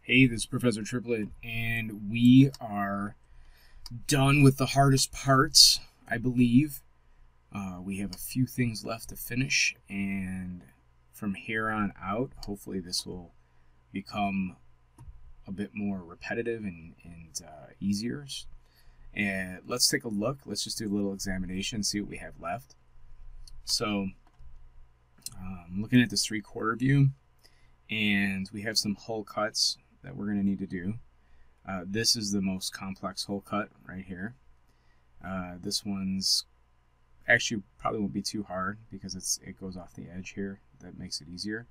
Hey, this is Professor Triplet, and we are done with the hardest parts, I believe. We have a few things left to finish, and from here on out, hopefully this will become a bit more repetitive and easier. And let's take a look. Let's just do a little examination, see what we have left. So, I'm looking at this 3/4 view, and we have some hull cuts that we're going to need to do. This is the most complex hull cut right here. This one's actually probably won't be too hard because it goes off the edge here. That makes it easier.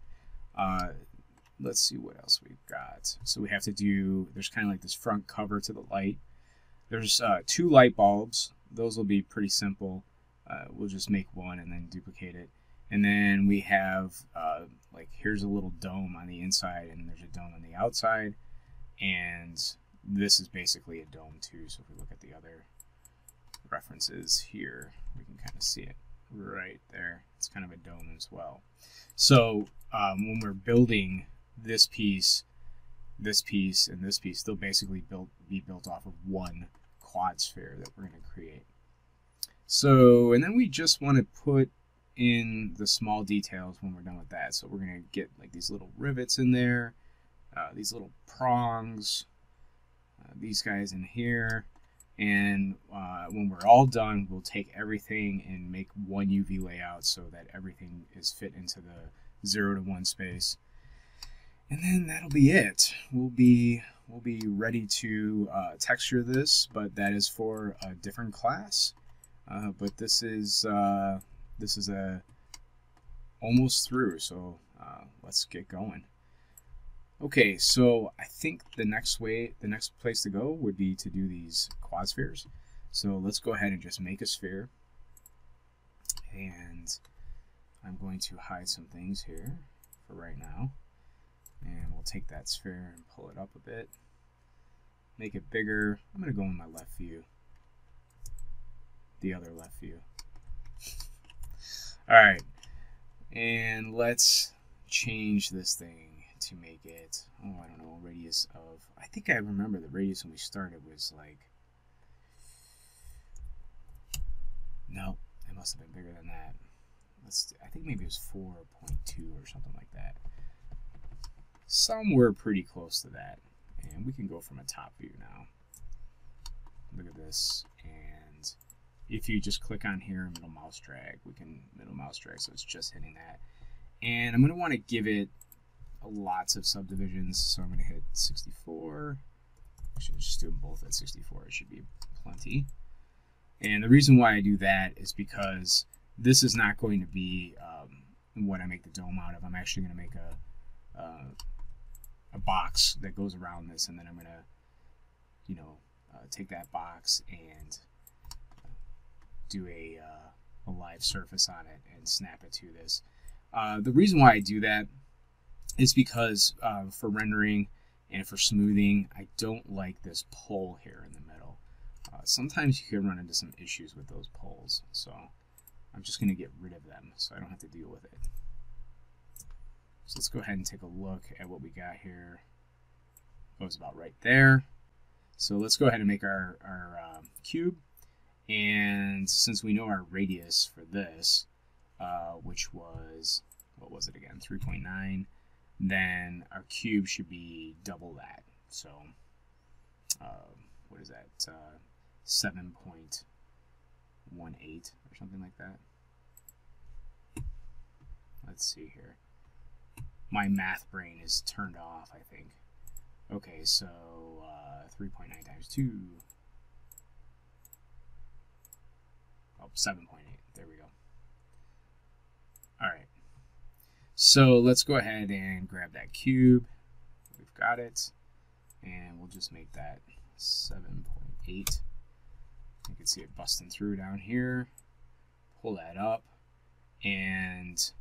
Let's see what else we've got. So we have to do, there's kind of like this front cover to the light. There's 2 light bulbs. Those will be pretty simple. We'll just make one and then duplicate it. And then we have, like, here's a little dome on the inside, and there's a dome on the outside. And this is basically a dome, too. So if we look at the other references here, we can kind of see it right there. It's kind of a dome as well. So when we're building this piece, and this piece, they'll basically be built off of one quad sphere that we're going to create. So, and then we just want to put in the small details when we're done with that. So we're going to get like these little rivets in there, these little prongs, these guys in here, and when we're all done, we'll take everything and make one UV layout so that everything is fit into the 0 to 1 space. And then that'll be it. We'll be ready to texture this, but that is for a different class. But this is almost through, so let's get going. Okay, so I think the next place to go would be to do these quad spheres. So let's go ahead and just make a sphere, and I'm going to hide some things here for right now, and we'll take that sphere and pull it up a bit, make it bigger. I'm going to go in my left view, the other left view. Alright, and let's change this thing to make it, oh, I don't know, radius of, I think I remember the radius when we started was like, no, it must have been bigger than that. I think maybe it was 4.2 or something like that. Somewhere pretty close to that. And we can go from a top view now. Look at this, and if you just click on here and middle mouse drag, we can middle mouse drag, so it's just hitting that. And I'm going to want to give it lots of subdivisions, so I'm going to hit 64. Actually, just do them both at 64. It should be plenty. And the reason why I do that is because this is not going to be what I make the dome out of. I'm actually going to make a box that goes around this, and then I'm going to, take that box and do a live surface on it and snap it to this. The reason why I do that is because for rendering and for smoothing, I don't like this pole here in the middle. Sometimes you can run into some issues with those poles, so I'm just going to get rid of them so I don't have to deal with it. So let's go ahead and take a look at what we got here. Goes about right there. So let's go ahead and make our cube. And since we know our radius for this, which was, what was it again, 3.9, then our cube should be double that. So, what is that, 7.18 or something like that. Let's see here. My math brain is turned off, I think. Okay, so 3.9 times 2. Oh, 7.8. There we go. Alright. So let's go ahead and grab that cube. We've got it. And we'll just make that 7.8. You can see it busting through down here. Pull that up. And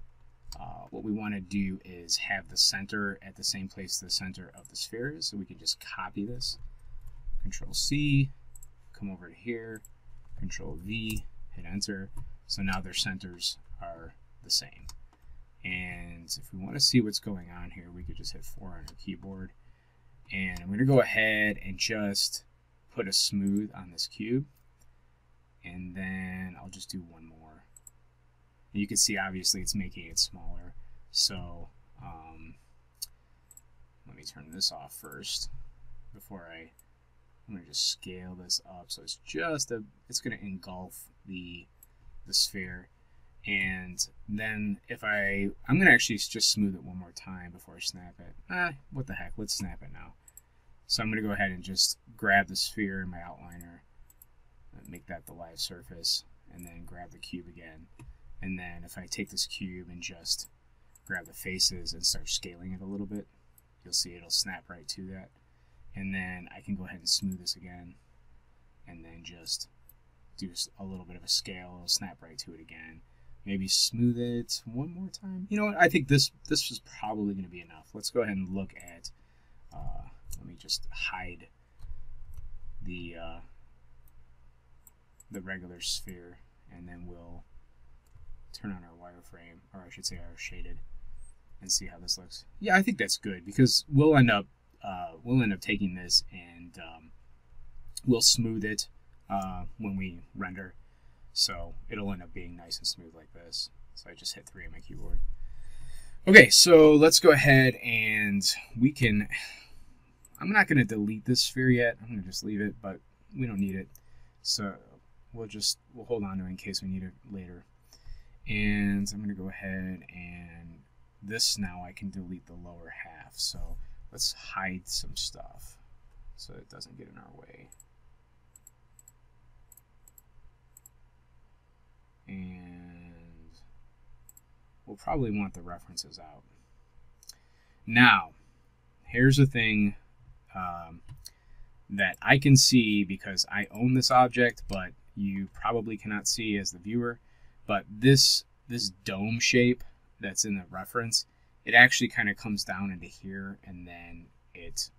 what we want to do is have the center at the same place the center of the sphere is. So we can just copy this. Control C. Come over to here. Control V. Hit enter. So now their centers are the same. And if we want to see what's going on here, we could just hit 4 on our keyboard, And I'm going to go ahead and just put a smooth on this cube. And then I'll just do one more. You can see obviously it's making it smaller. So let me turn this off first before I'm going to just scale this up. So it's just it's going to engulf the sphere. And then if I'm going to actually just smooth it one more time before I snap it. What the heck, let's snap it now. So I'm going to go ahead and just grab the sphere in my outliner, and make that the live surface, and then grab the cube again. And then if I take this cube and just grab the faces and start scaling it a little bit, you'll see it'll snap right to that. And then I can go ahead and smooth this again, and then just do a little bit of a scale. It'll snap right to it again. Maybe smooth it one more time. You know what? I think this is probably going to be enough. Let's go ahead and look at. Let me just hide the regular sphere, and then we'll turn on our wireframe, or I should say our shaded, and see how this looks. Yeah, I think that's good, because we'll end up taking this and we'll smooth it when we render, so it'll end up being nice and smooth like this. So I just hit 3 on my keyboard. Okay, so let's go ahead and we can. I'm not going to delete this sphere yet. I'm going to just leave it, but we don't need it, so we'll hold on to it in case we need it later. And I'm going to go ahead and this, now I can delete the lower half. So let's hide some stuff so it doesn't get in our way. And we'll probably want the references out. Now, here's the thing that I can see because I own this object, but you probably cannot see as the viewer. But this dome shape that's in the reference, it actually kind of comes down into here, and then it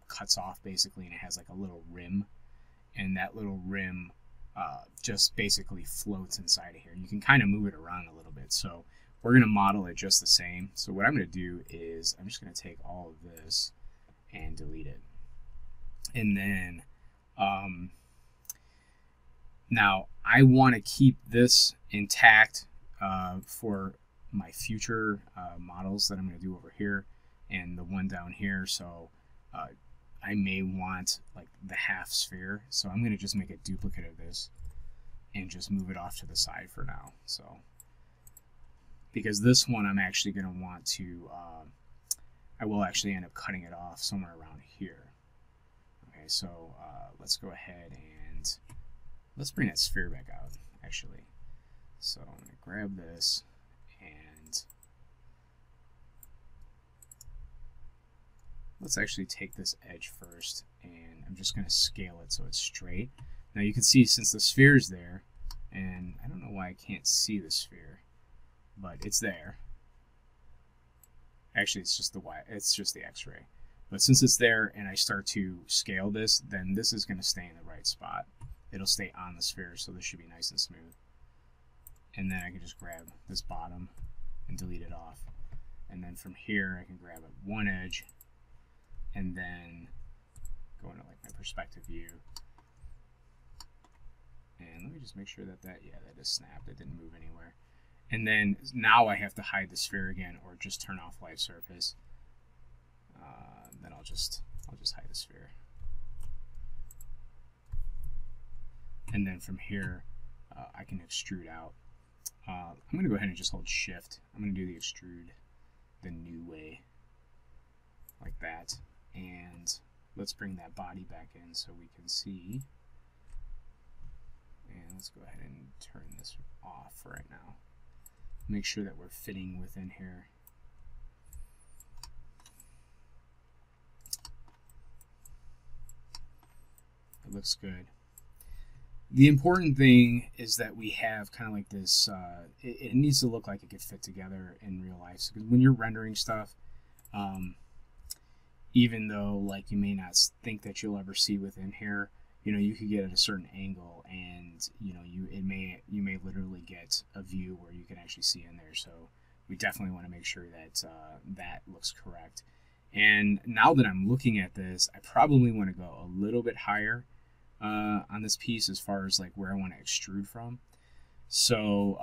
cuts off basically, and it has like a little rim, and that little rim just basically floats inside of here. You can kind of move it around a little bit, so we're going to model it just the same. So what I'm going to do is I'm just going to take all of this and delete it. And then now I want to keep this intact for my future models that I'm going to do over here and the one down here. So I may want like the half sphere. So I'm going to just make a duplicate of this and just move it off to the side for now. So because this one I'm actually going to want to, I will actually end up cutting it off somewhere around here. Okay, so let's go ahead and let's bring that sphere back out actually. So I'm going to grab this and let's actually take this edge first, and I'm just going to scale it so it's straight. Now you can see since the sphere is there, and I don't know why I can't see the sphere, but it's there. Actually, it's just the X-ray. But since it's there and I start to scale this, then this is going to stay in the right spot. It'll stay on the sphere, so this should be nice and smooth. And then I can just grab this bottom and delete it off. And then from here, I can grab one edge and then go into like my perspective view. And let me just make sure that that is snapped. It didn't move anywhere. And then now I have to hide the sphere again, or just turn off live surface. Then I'll just hide the sphere. And then from here, I can extrude out. I'm going to go ahead and just hold Shift. I'm going to do the extrude the new way, like that. And let's bring that body back in so we can see. And let's go ahead and turn this off for right now. Make sure that we're fitting within here. It looks good. The important thing is that we have kind of like this, it needs to look like it could fit together in real life. So when you're rendering stuff, even though like you may not think that you'll ever see within here, you know, you could get at a certain angle, and you know, you may literally get a view where you can actually see in there. So we definitely want to make sure that that looks correct. And now that I'm looking at this, I probably want to go a little bit higher on this piece as far as like where I want to extrude from. So,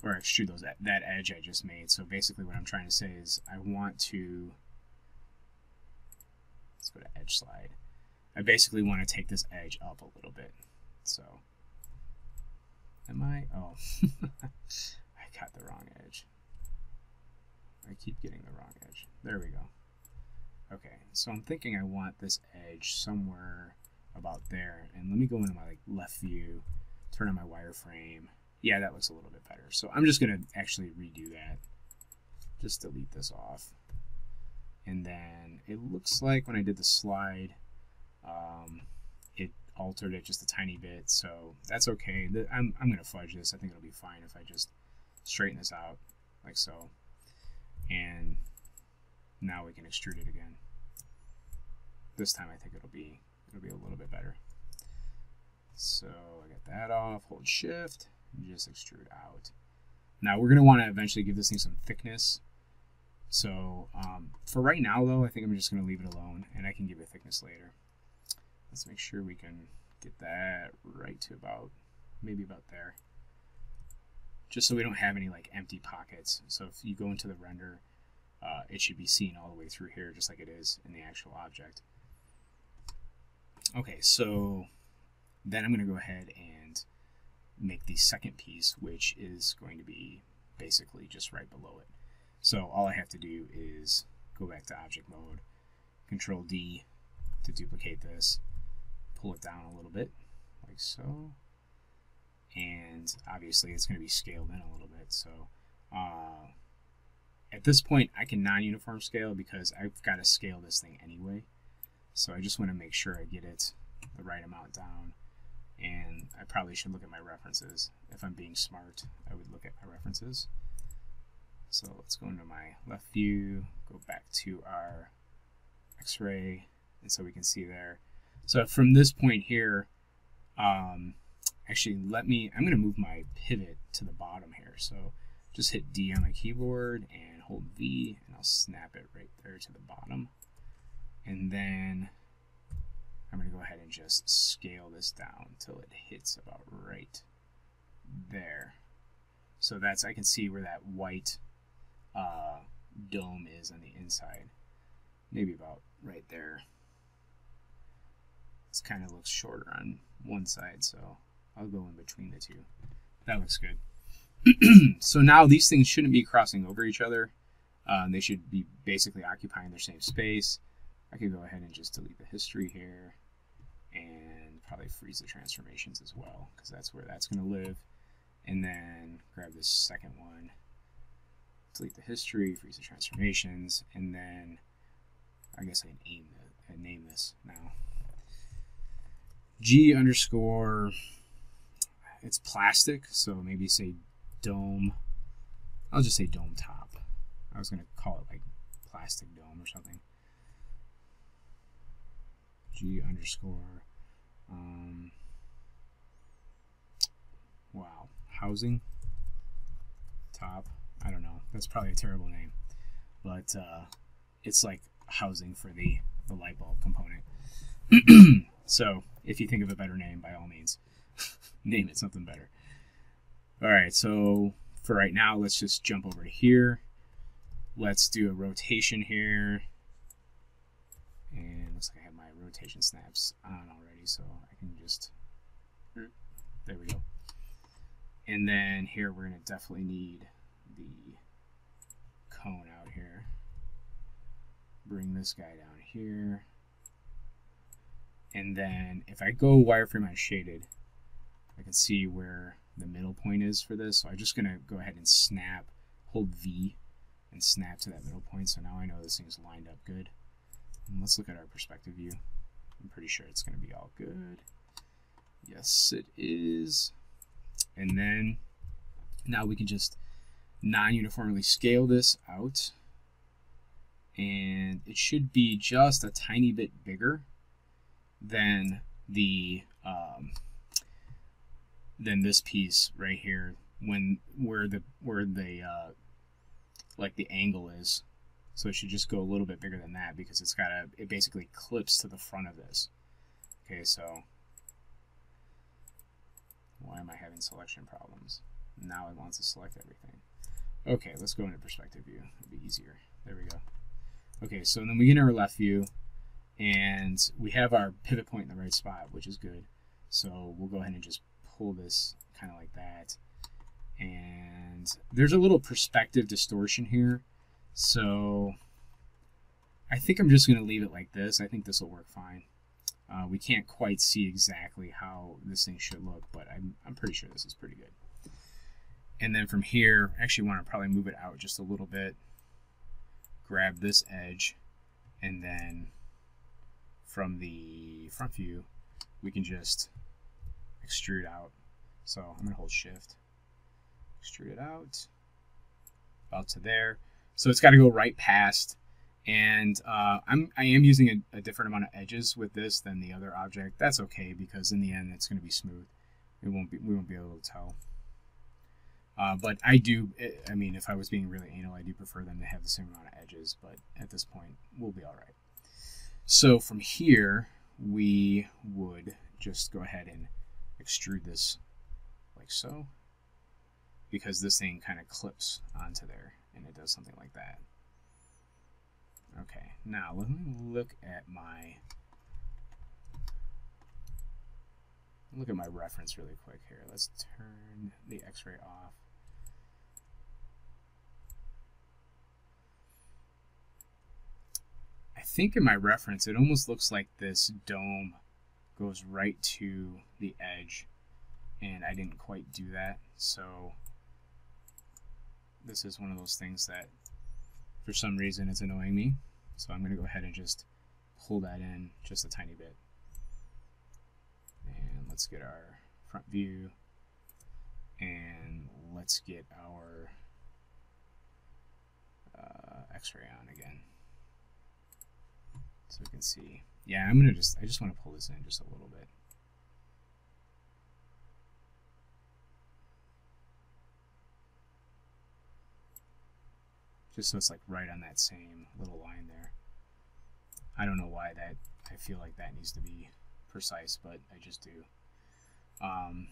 or extrude that edge I just made. So basically what I'm trying to say is I want to, let's go to edge slide. I basically want to take this edge up a little bit. So, am I? Oh, I got the wrong edge. I keep getting the wrong edge. There we go. Okay, so I'm thinking I want this edge somewhere about there. And let me go into my like left view, turn on my wireframe. Yeah, that looks a little bit better. So I'm just going to actually redo that. Just delete this off. And then it looks like when I did the slide, it altered it just a tiny bit. So that's okay. I'm going to fudge this. I think it'll be fine if I just straighten this out like so. And now we can extrude it again. This time I think it'll be a little bit better. So I got that off, hold shift, and just extrude out. Now we're going to want to eventually give this thing some thickness. So for right now though, I think I'm just going to leave it alone and I can give it thickness later. Let's make sure we can get that right to about, maybe about there. Just so we don't have any like empty pockets. So if you go into the render, it should be seen all the way through here just like it is in the actual object. Okay, so then I'm going to go ahead and make the second piece, which is going to be basically just right below it. So all I have to do is go back to object mode, Control D to duplicate this, pull it down a little bit like so. And obviously it's going to be scaled in a little bit. So at this point I can non-uniform scale because I've got to scale this thing anyway. So I just want to make sure I get it the right amount down. And I probably should look at my references. If I'm being smart, I would look at my references. So let's go into my left view, go back to our X-ray, and so we can see there. So from this point here, actually, I'm going to move my pivot to the bottom here. So just hit D on my keyboard and hold V, and I'll snap it right there to the bottom. And then I'm going to go ahead and just scale this down until it hits about right there. So that's, I can see where that white dome is on the inside. Maybe about right there. This kind of looks shorter on one side, so I'll go in between the two. That looks good. So now these things shouldn't be crossing over each other. They should be basically occupying their same space. I could go ahead and just delete the history here and probably freeze the transformations as well, because that's where that's going to live. And then grab this second one, delete the history, freeze the transformations, and then I guess I can name this now. G underscore, it's plastic, so maybe say dome. I'll just say dome top. I was going to call it like plastic dome or something. G underscore, wow, housing top. I don't know. That's probably a terrible name, but it's like housing for the light bulb component. So if you think of a better name, by all means, name it something better. All right, so for right now, let's just jump over to here. Let's do a rotation here. And it looks like I have my rotation snaps on already, so I can just, there we go. And then here we're going to definitely need the cone out here. Bring this guy down here. And then if I go wireframe unshaded, I can see where the middle point is for this. So I'm just going to go ahead and snap, hold V, and snap to that middle point. So now I know this thing's lined up good. And let's look at our perspective view. I'm pretty sure it's going to be all good. Yes, it is. And then now we can just non-uniformly scale this out. And it should be just a tiny bit bigger than the than this piece right here, where the like the angle is. So it should just go a little bit bigger than that because it basically clips to the front of this. Okay, so why am I having selection problems? Now it wants to select everything. Okay, let's go into perspective view. It'll be easier. There we go. Okay, so then we get our left view, and we have our pivot point in the right spot, which is good. So we'll go ahead and just pull this kind of like that. And there's a little perspective distortion here. So I think I'm just going to leave it like this. I think this will work fine. We can't quite see exactly how this thing should look, but I'm pretty sure this is pretty good. And then from here, I actually want to probably move it out just a little bit. Grab this edge, and then from the front view, we can just extrude out. So I'm going to hold shift, extrude it out, about to there. So it's got to go right past. And I am using a different amount of edges with this than the other object. That's okay because in the end it's going to be smooth. We won't be able to tell. But I mean, if I was being really anal, I do prefer them to have the same amount of edges. But at this point, we'll be all right. So from here, we would just go ahead and extrude this like so, because this thing kind of clips onto there, and it does something like that. Okay, now let me look at my reference really quick here. Let's turn the X-ray off. I think in my reference, it almost looks like this dome goes right to the edge, and I didn't quite do that. So this is one of those things that for some reason it's annoying me. So I'm going to go ahead and just pull that in just a tiny bit. And let's get our front view, and let's get our X-ray on again, so we can see. Yeah, I just want to pull this in just a little bit. Just so it's like right on that same little line there. I don't know why I feel like that needs to be precise, but I just do. And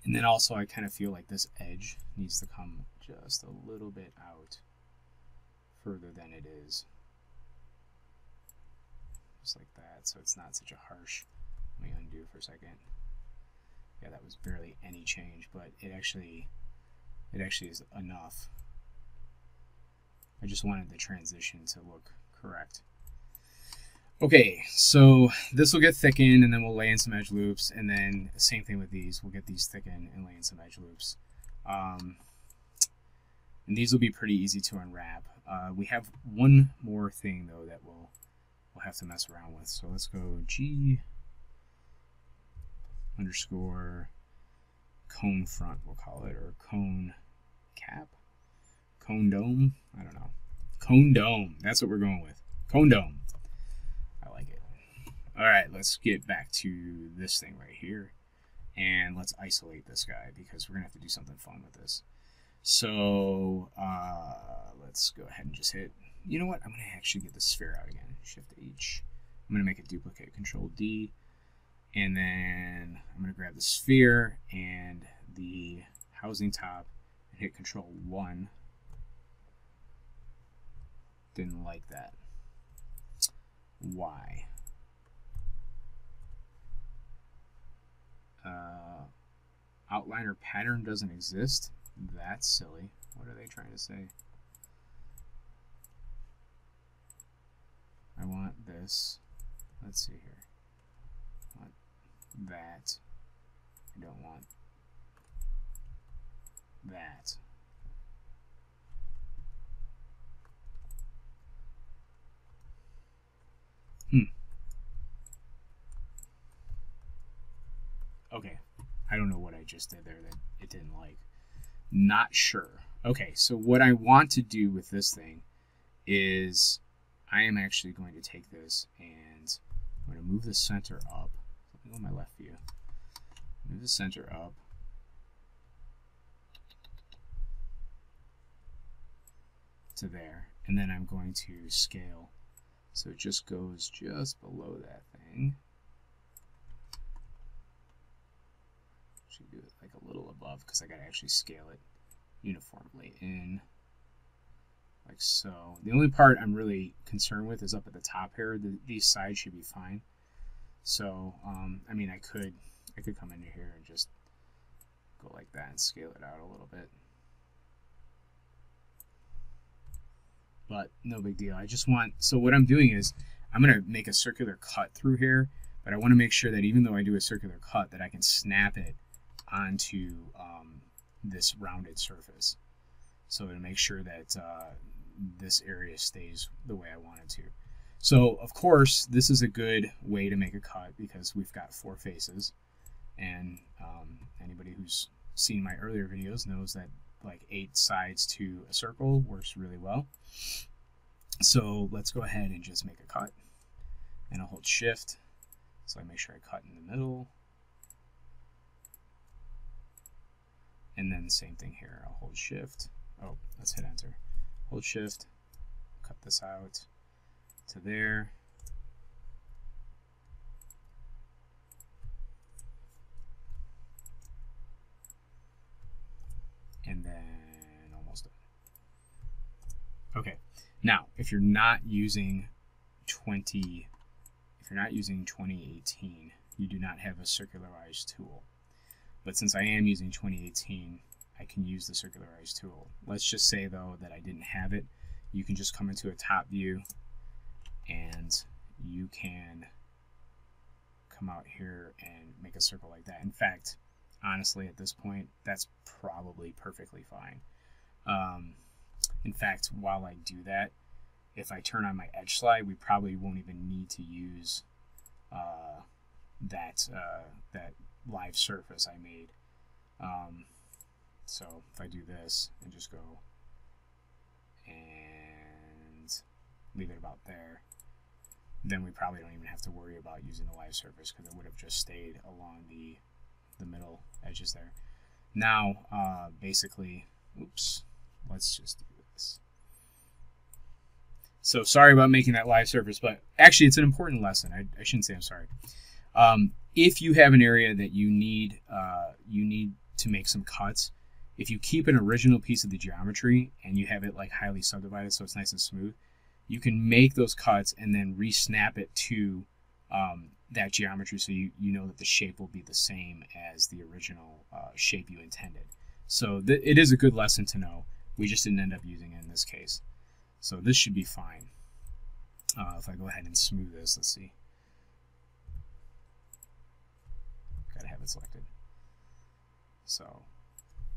then also I kind of feel like this edge needs to come just a little bit out further than it is. Just like that, so it's not such a harsh. Let me undo for a second. Yeah, that was barely any change, but it actually is enough. I just wanted the transition to look correct. Okay, so this will get thickened, and then we'll lay in some edge loops, and then same thing with these. We'll get these thickened and lay in some edge loops. And these will be pretty easy to unwrap. We have one more thing though that we'll have to mess around with. So let's go G underscore cone front, we'll call it, or cone cap, cone dome. I don't know. Cone dome. That's what we're going with. Cone dome. I like it. All right, let's get back to this thing right here, and let's isolate this guy because we're gonna have to do something fun with this. So let's go ahead and just hit. You know what? I'm gonna actually get the sphere out again. Shift H. I'm gonna make a duplicate. Control D, and then I'm gonna grab the sphere and the housing top and hit Control 1. Didn't like that. Why? Outliner pattern doesn't exist. That's silly. What are they trying to say? I want this. Let's see here. I want that. I don't want that. Okay, I don't know what I just did there that it didn't like. Not sure. Okay, so what I want to do with this thing is I am actually going to take this and I'm going to move the center up. Let me go to my left view. Move the center up. To there. and then I'm going to scale. So it just goes just below that thing. Should do it like a little above because I got to actually scale it uniformly in, like so. The only part I'm really concerned with is up at the top here. These sides should be fine. So I mean, I could come into here and just go like that and scale it out a little bit, but no big deal. I just want, so what I'm doing is I'm going to make a circular cut through here, but I want to make sure that even though I do a circular cut, that I can snap it onto this rounded surface, so to make sure that this area stays the way I want it to. So of course this is a good way to make a cut because we've got 4 faces, and anybody who's seen my earlier videos knows that like 8 sides to a circle works really well. So let's go ahead and just make a cut, and I'll hold shift so I make sure I cut in the middle, and then same thing here. I'll hold shift, oh, let's hit enter, hold shift, cut this out to there, and then almost done. Okay, now if you're not using 2018, you do not have a circularized tool. But since I am using 2018, I can use the circularized tool. Let's just say though that I didn't have it. You can just come into a top view and you can come out here and make a circle like that. In fact, honestly, at this point, that's probably perfectly fine. In fact, while I do that, if I turn on my edge slide, we probably won't even need to use that live surface I made. So if I do this and just go and leave it about there, then we probably don't even have to worry about using the live surface because it would have just stayed along the middle edges there. Now, basically, oops, let's just do this. So sorry about making that live surface, but actually it's an important lesson. I shouldn't say I'm sorry. If you have an area that you need to make some cuts, if you keep an original piece of the geometry and you have it like highly subdivided so it's nice and smooth, you can make those cuts and then re-snap it to that geometry so you know that the shape will be the same as the original shape you intended. So it is a good lesson to know. We just didn't end up using it in this case. So this should be fine. If I go ahead and smooth this, let's see. Gotta have it selected. So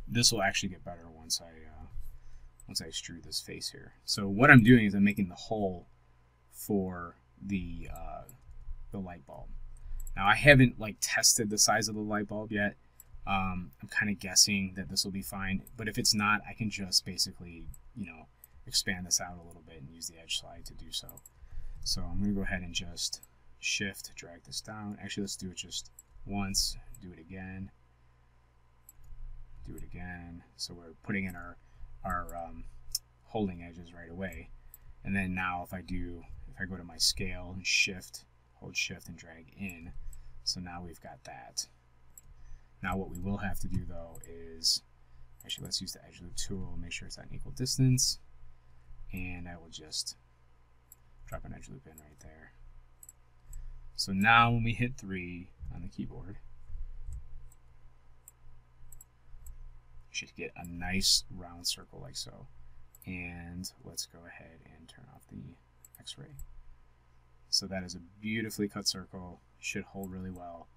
this will actually get better once I extrude this face here. So what I'm doing is I'm making the hole for the light bulb. Now I haven't like tested the size of the light bulb yet. I'm kind of guessing that this will be fine, but if it's not, I can just basically, you know, expand this out a little bit and use the edge slide to do so. So I'm going to go ahead and just shift, drag this down. Actually, let's do it just once, do it again, do it again. So we're putting in our holding edges right away. And then now if I go to my scale and shift, hold shift and drag in, so now we've got that. Now what we will have to do though is, actually let's use the edge loop tool, make sure it's at an equal distance, and I will just drop an edge loop in right there. So now when we hit 3 on the keyboard, you should get a nice round circle like so. And let's go ahead and turn off the X-ray. So that is a beautifully cut circle, should hold really well,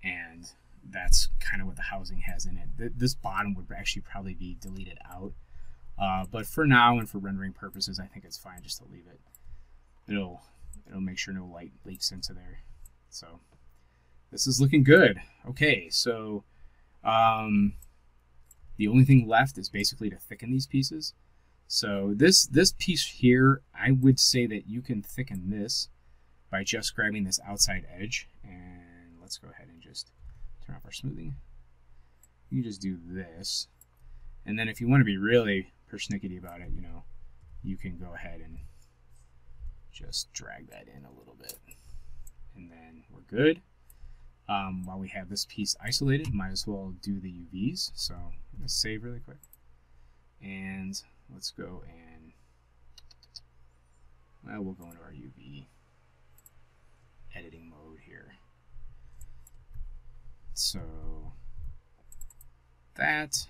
and that's kind of what the housing has in it. This bottom would actually probably be deleted out, but for now and for rendering purposes, I think it's fine just to leave it. It'll make sure no light leaks into there. So this is looking good. Okay, so the only thing left is basically to thicken these pieces. So this piece here, I would say that you can thicken this by just grabbing this outside edge, and let's go ahead and just turn off our smoothing. You can just do this, and then if you want to be really persnickety about it, you know, you can go ahead and just drag that in a little bit. And then we're good. While we have this piece isolated, might as well do the UVs. So I'm going to save really quick. And let's go and, well, we'll go into our UV editing mode here. So that,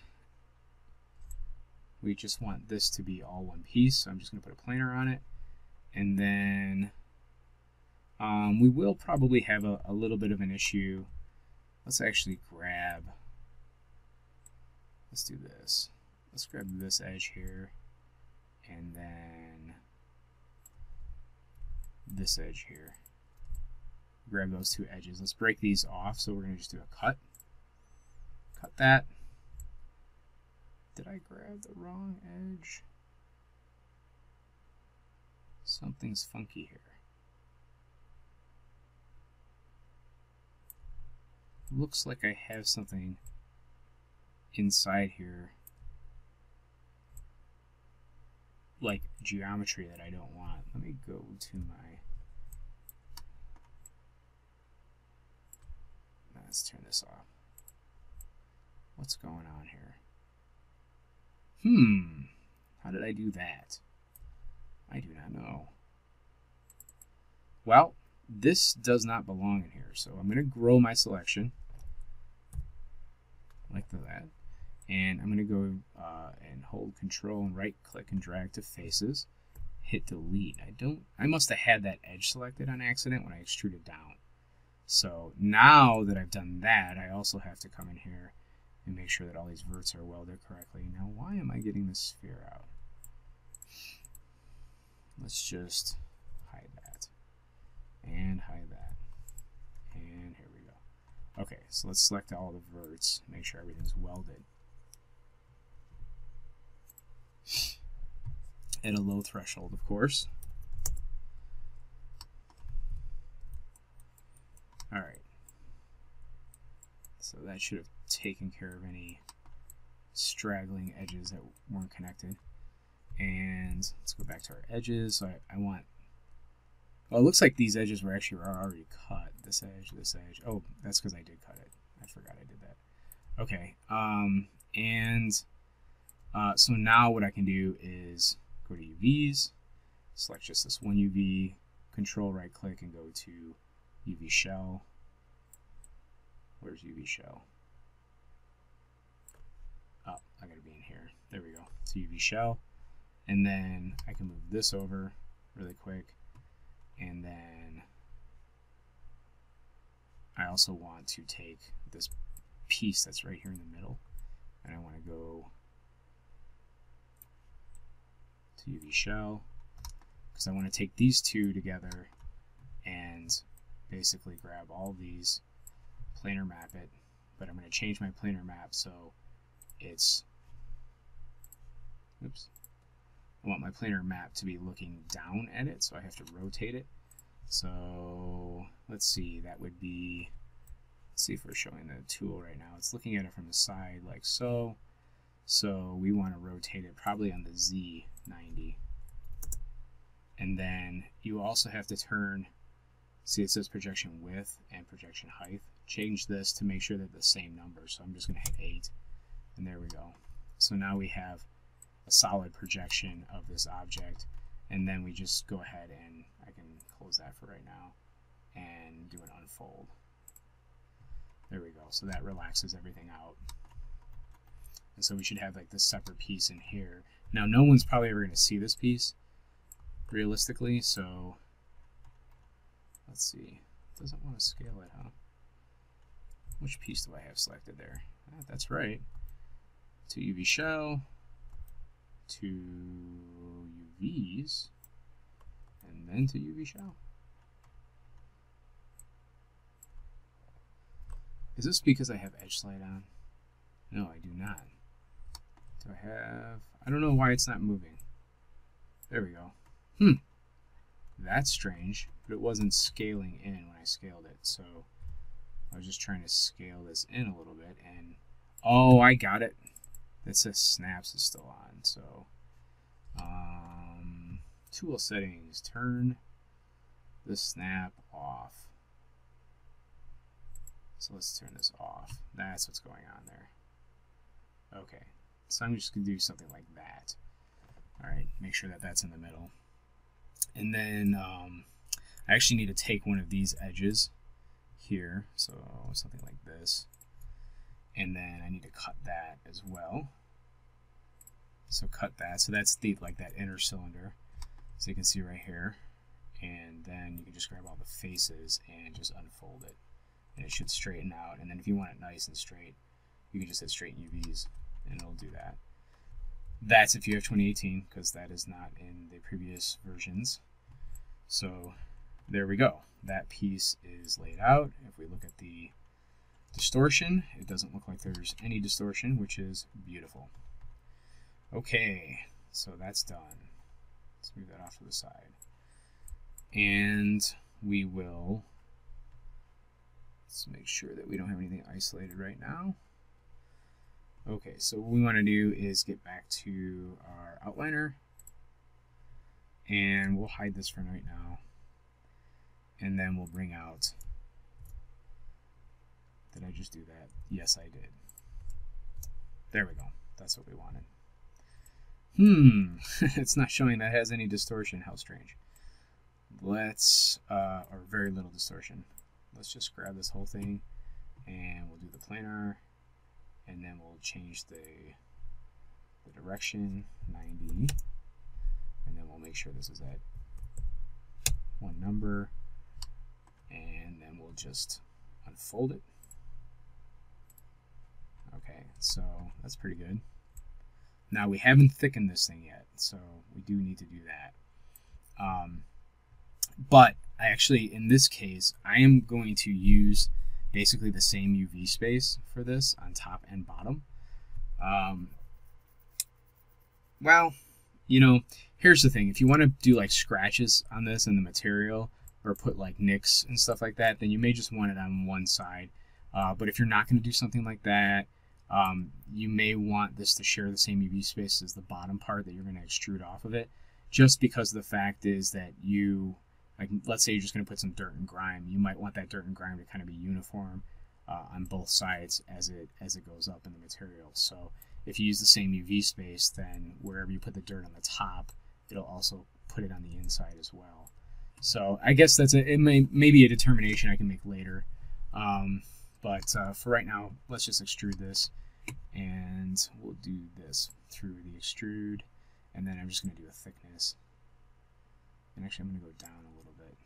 we just want this to be all one piece. So I'm just going to put a planer on it. And then we will probably have a little bit of an issue. Let's actually grab, let's do this. Let's grab this edge here, and then this edge here. Grab those two edges. Let's break these off, so we're going to just do a cut. Cut that. Did I grab the wrong edge? Something's funky here. Looks like I have something inside here, like geometry that I don't want. Let me go to my, let's turn this off. What's going on here? How did I do that? I do not know. Well, this does not belong in here, so I'm going to grow my selection like that, and I'm going to go and hold Control and right click and drag to faces, hit delete. I must have had that edge selected on accident when I extruded down. So now that I've done that, I also have to come in here and make sure that all these verts are welded correctly. Now, why am I getting this sphere out? Let's just hide that and hide that, and here we go. Okay, so let's select all the verts, make sure everything's welded at a low threshold, of course. Alright, so that should have taken care of any straggling edges that weren't connected. And let's go back to our edges. So I want, well, it looks like these edges were already cut. This edge, this edge. Oh, that's because I did cut it. I forgot I did that. Okay. So now what I can do is go to UVs, select just this one UV, Control right click and go to UV shell. Where's UV shell? Oh, I gotta be in here. There we go. So UV shell. And then I can move this over really quick. And then I also want to take this piece that's right here in the middle, and I want to go to UV shell, because I want to take these two together and basically grab all these, planar map it, but I'm going to change my planar map so it's, oops, I want my planar map to be looking down at it, so I have to rotate it. So let's see, that would be, let's see if we're showing the tool right now. It's looking at it from the side like so. So we want to rotate it probably on the Z90. And then you also have to turn, see it says projection width and projection height. Change this to make sure they're the same number. So I'm just going to hit 8, and there we go. So now we have a solid projection of this object, and then we just go ahead and I can close that for right now and do an unfold. There we go. So that relaxes everything out. And so we should have like this separate piece in here. Now no one's probably ever going to see this piece realistically, so let's see. It doesn't want to scale it, huh? Which piece do I have selected there? Ah, that's right. To UV shell, to UVs, and then to UV shell. Is this because I have edge slide on? No, I do not. Do I have, I don't know why it's not moving. There we go. That's strange, but it wasn't scaling in when I scaled it, so I was just trying to scale this in a little bit, and oh, I got it. It says snaps is still on, so Tool settings, turn the snap off. So let's turn this off. That's what's going on there. Okay, so I'm just going to do something like that. All right, make sure that that's in the middle. And then I actually need to take one of these edges here, so something like this. And then I need to cut that as well. So cut that. So that's the like that inner cylinder. So you can see right here. And then you can just grab all the faces and just unfold it. And it should straighten out. And then if you want it nice and straight, you can just hit straighten UVs and it'll do that. That's if you have 2018, because that is not in the previous versions. So there we go. That piece is laid out. If we look at the distortion, it doesn't look like there's any distortion, which is beautiful. Okay, so that's done. Let's move that off to the side. And we will, let's make sure that we don't have anything isolated right now. Okay, so what we want to do is get back to our outliner, and we'll hide this for right now, and then we'll bring out, did I just do that? Yes, I did. There we go. That's what we wanted. It's not showing that has any distortion. How strange. Let's, or very little distortion. Let's just grab this whole thing, and we'll do the planar. And then we'll change the direction 90, and then we'll make sure this is at one number, and then we'll just unfold it. Okay, so that's pretty good. Now we haven't thickened this thing yet, so we do need to do that. But I actually, in this case, I am going to use basically the same UV space for this on top and bottom. Well, you know, here's the thing. If you want to do like scratches on this and the material, or put like nicks and stuff like that, then you may just want it on one side. But if you're not going to do something like that, you may want this to share the same UV space as the bottom part that you're going to extrude off of it, just because the fact is that you, like, let's say you're just going to put some dirt and grime, you might want that dirt and grime to kind of be uniform on both sides as it goes up in the material. So if you use the same UV space, then wherever you put the dirt on the top, it'll also put it on the inside as well. So I guess that's it may be a determination I can make later. But for right now, let's just extrude this, and we'll do this through the extrude, and then I'm just going to do a thickness. And actually, I'm going to go down a little bit.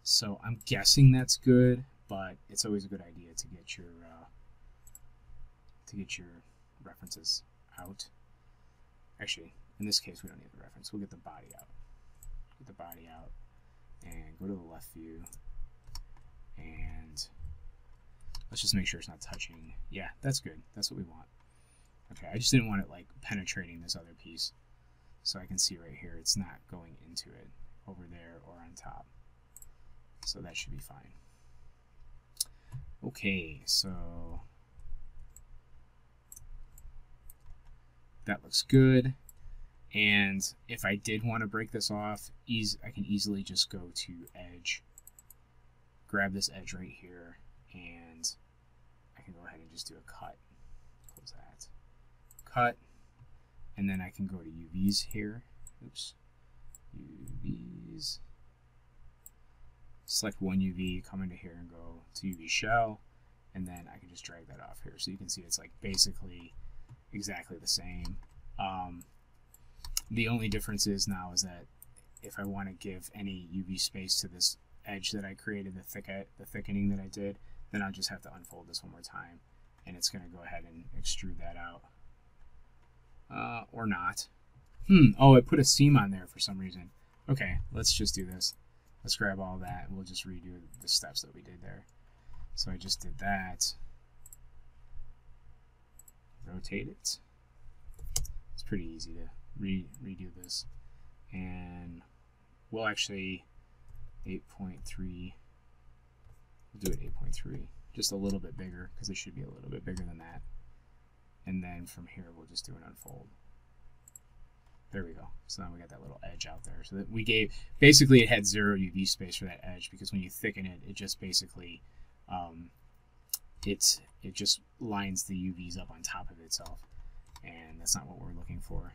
So I'm guessing that's good, but it's always a good idea to get your references out. Actually, in this case, we don't need the reference. We'll get the body out. Get the body out, and go to the left view, and let's just make sure it's not touching. Yeah, that's good. That's what we want. Okay, I just didn't want it like penetrating this other piece. So I can see right here, it's not going into it over there or on top. So that should be fine. Okay, so that looks good. And if I did want to break this off, I can easily just go to edge, grab this edge right here, and I can go ahead and just do a cut. Close that. Cut. And then I can go to UVs here. Oops. UVs. Select one UV, come into here and go to UV shell. And then I can just drag that off here. So you can see it's like basically exactly the same. The only difference is now is that if I want to give any UV space to this edge that I created, the thickening that I did, then I'll just have to unfold this one more time. And it's going to go ahead and extrude that out. Or not. Oh, it put a seam on there for some reason. Okay, let's just do this. Let's grab all that, and we'll just redo the steps that we did there. So I just did that. Rotate it. It's pretty easy to redo this. And we'll actually 8.3. We'll do it 8.3. Just a little bit bigger, because it should be a little bit bigger than that. And then from here, we'll just do an unfold. There we go. So now we got that little edge out there. So that we gave, basically it had 0 UV space for that edge, because when you thicken it, it just basically, it just lines the UVs up on top of itself. And that's not what we're looking for.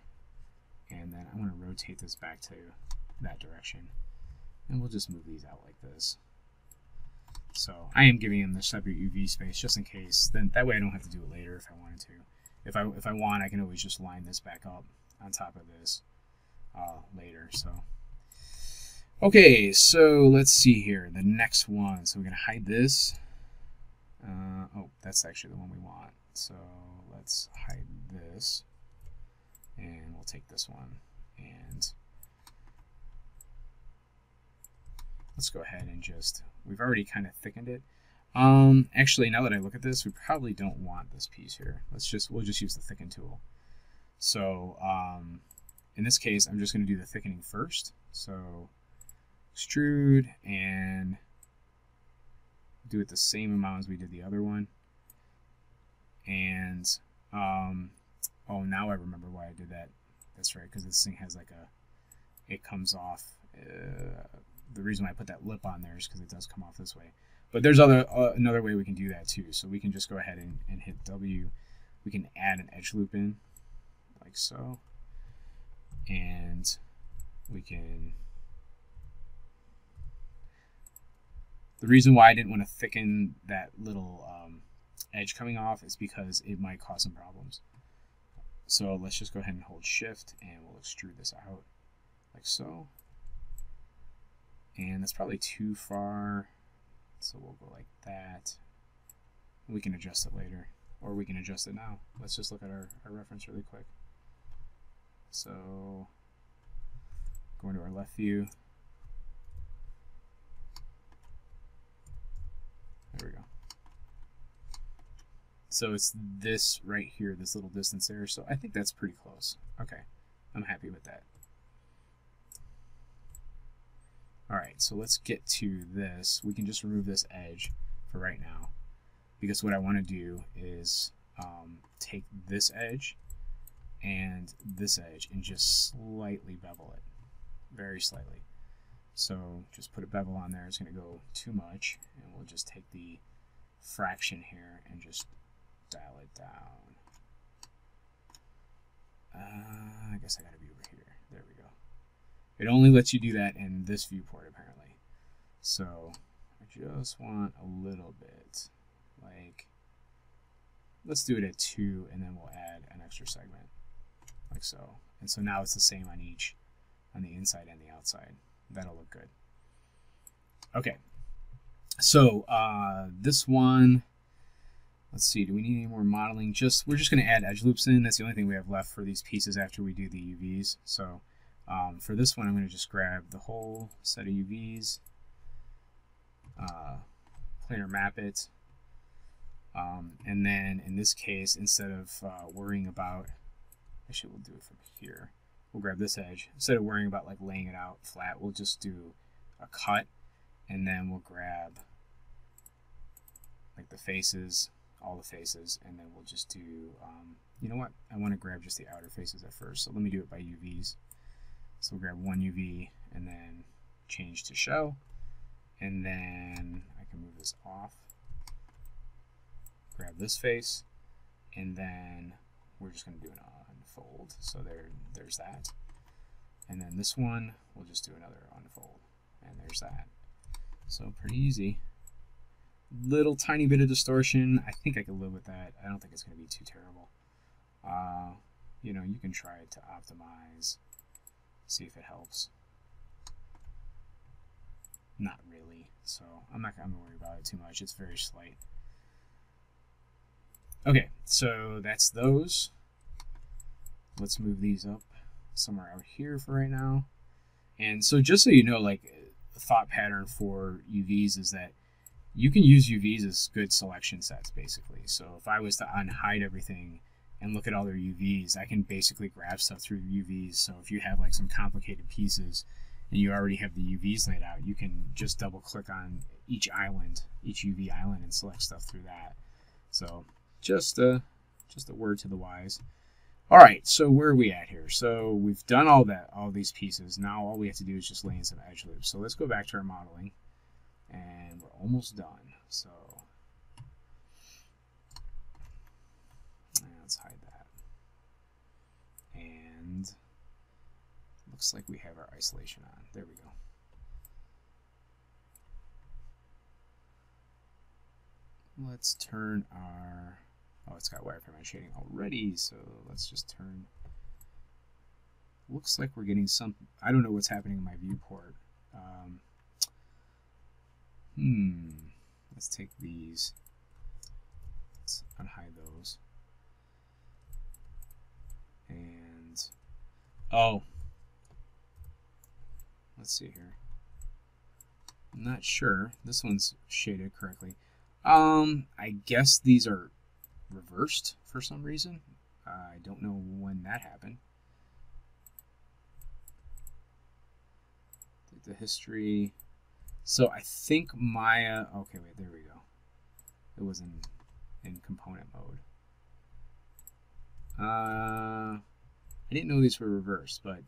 And then I want to rotate this back to that direction. And we'll just move these out like this. So I am giving them the separate UV space just in case. Then that way I don't have to do it later if I wanted to. If I want, I can always just line this back up on top of this later. So okay, so let's see here. The next one. So we're gonna hide this. Oh, that's actually the one we want. So let's hide this, and we'll take this one, and let's go ahead and just, we've already kind of thickened it. Actually, now that I look at this, we probably don't want this piece here. We'll just use the thicken tool. So in this case, I'm just going to do the thickening first. So extrude and do it the same amount as we did the other one. And oh, now I remember why I did that. That's right, because this thing has like it comes off. The reason why I put that lip on there is because it does come off this way. But there's another way we can do that too. So we can just go ahead and hit W. We can add an edge loop in, like so. And we can... The reason why I didn't want to thicken that little edge coming off is because it might cause some problems. So let's just go ahead and hold Shift, and we'll extrude this out, like so. And that's probably too far, so we'll go like that. We can adjust it later, or we can adjust it now. Let's just look at our reference really quick. So going to our left view. There we go. So it's this right here, this little distance there. So I think that's pretty close. Okay, I'm happy with that. All right, so let's get to this. We can just remove this edge for right now, because what I want to do is take this edge and this edge and just slightly bevel it, very slightly. So just put a bevel on there. It's going to go too much, and we'll just take the fraction here and just dial it down. I guess I got to be over here. There we go. It only lets you do that in this viewport, apparently. So I just want a little bit, like, let's do it at 2, and then we'll add an extra segment, like so. And so now it's the same on each, on the inside and the outside. That'll look good. Okay, so this one, let's see, do we need any more modeling? We're just going to add edge loops in. That's the only thing we have left for these pieces after we do the UVs. So for this one, I'm going to just grab the whole set of UVs, planar map it, and then in this case, instead of worrying about, actually we'll do it from here. We'll grab this edge. Instead of worrying about like laying it out flat, we'll just do a cut, and then we'll grab like the faces, all the faces, and then we'll just do, you know what? I want to grab just the outer faces at first, so let me do it by UVs. So we'll grab one UV and then change to shell, and then I can move this off, grab this face, and then we're just going to do an unfold. So there's that. And then this one, we'll just do another unfold, and there's that. So pretty easy. Little tiny bit of distortion. I think I can live with that. I don't think it's going to be too terrible. You know, you can try to optimize, see if it helps. Not really. So I'm not going to worry about it too much. It's very slight. Okay, so that's those. Let's move these up somewhere out here for right now. And so just so you know, like, the thought pattern for UVs is that you can use UVs as good selection sets, basically. So if I was to unhide everything and look at all their UVs, I can basically grab stuff through UVs. So if you have like some complicated pieces and you already have the UVs laid out, you can just double click on each island, each UV island, and select stuff through that. So just a word to the wise. All right, so where are we at here? So we've done all that, all these pieces. Now all we have to do is just lay in some edge loops. So let's go back to our modeling, and we're almost done. So let's hide that. And looks like we have our isolation on. There we go. Let's turn our, oh, it's got wireframe on shading already, so let's just turn, looks like we're getting some, I don't know what's happening in my viewport. Let's take these, let's unhide those. And, oh, let's see here. I'm not sure. This one's shaded correctly. I guess these are reversed for some reason. I don't know when that happened. The history. So I think Maya. Okay, wait. There we go. It was in component mode. I didn't know these were reversed, but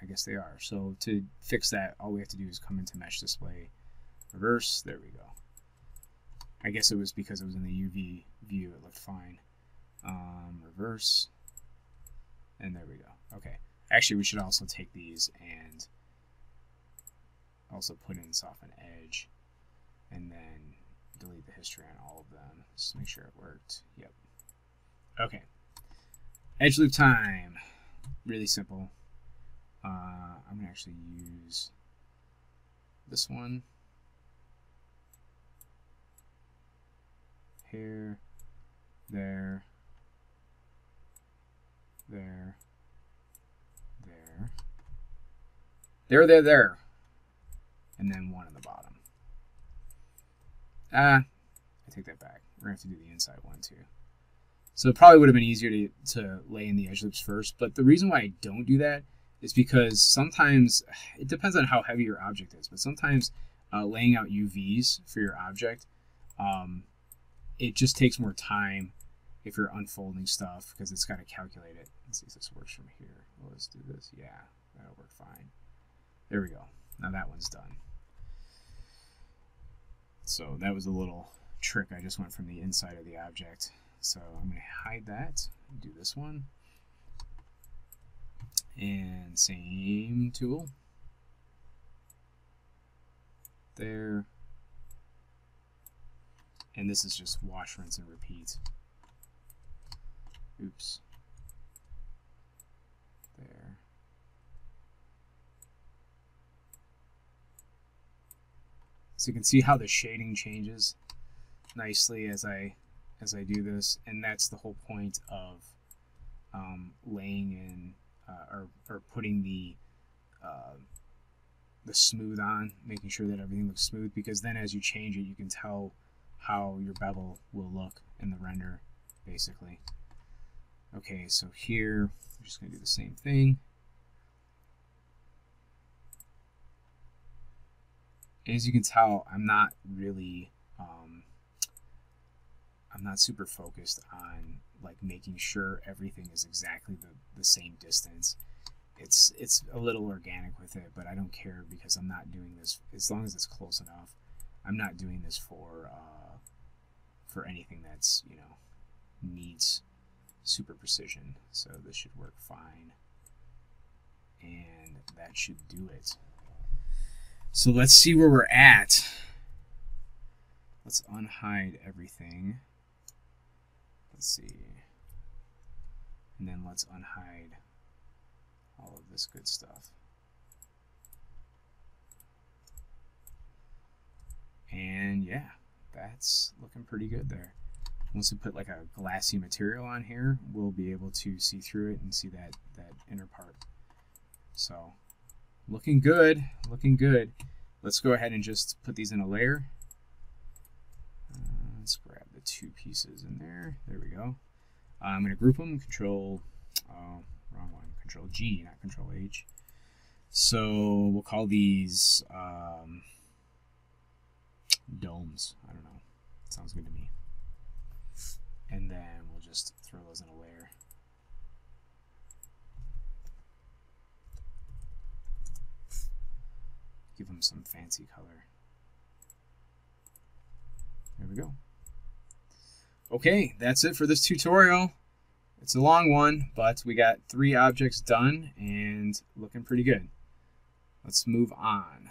I guess they are. So to fix that, all we have to do is come into Mesh Display, reverse. There we go. I guess it was because it was in the UV view, it looked fine. Reverse, and there we go. Okay. Actually, we should also take these and also put in soften edge, and then delete the history on all of them. Just make sure it worked. Yep. Okay. Edge loop time. Really simple. I'm gonna actually use this one. Here, there, there, there, and then one on the bottom. I take that back. We're gonna have to do the inside one too. So it probably would have been easier to lay in the edge loops first, but the reason why I don't do that is because sometimes, it depends on how heavy your object is, but sometimes laying out UVs for your object, it just takes more time if you're unfolding stuff because it's got to calculate it. Let's see if this works from here. Well, let's do this. Yeah, that'll work fine. There we go. Now that one's done. So that was a little trick. I just went from the inside of the object. So I'm going to hide that and do this one. And same tool. There. And this is just wash, rinse, and repeat. Oops. There. So you can see how the shading changes nicely as I do this, and that's the whole point of laying in or putting the smooth on, making sure that everything looks smooth, because then as you change it, you can tell how your bevel will look in the render, basically. Okay, so here, I'm just going to do the same thing. And as you can tell, I'm not really, I'm not super focused on like making sure everything is exactly the same distance. It's a little organic with it, but I don't care because I'm not doing this, as long as it's close enough. I'm not doing this for anything that's, you know, needs super precision. So this should work fine, and that should do it. So let's see where we're at. Let's unhide everything. Let's see. And then let's unhide all of this good stuff. And yeah, that's looking pretty good there. Once we put like a glassy material on here, we'll be able to see through it and see that inner part. So looking good, looking good. Let's go ahead and just put these in a layer. Let's grab the two pieces in there. There we go. I'm going to group them. Control, wrong one. Control G, not Control H. So we'll call these domes. I don't know. Sounds good to me. And then we'll just throw those in a layer. give them some fancy color. There we go. Okay, that's it for this tutorial. It's a long one, but we got 3 objects done and looking pretty good. Let's move on.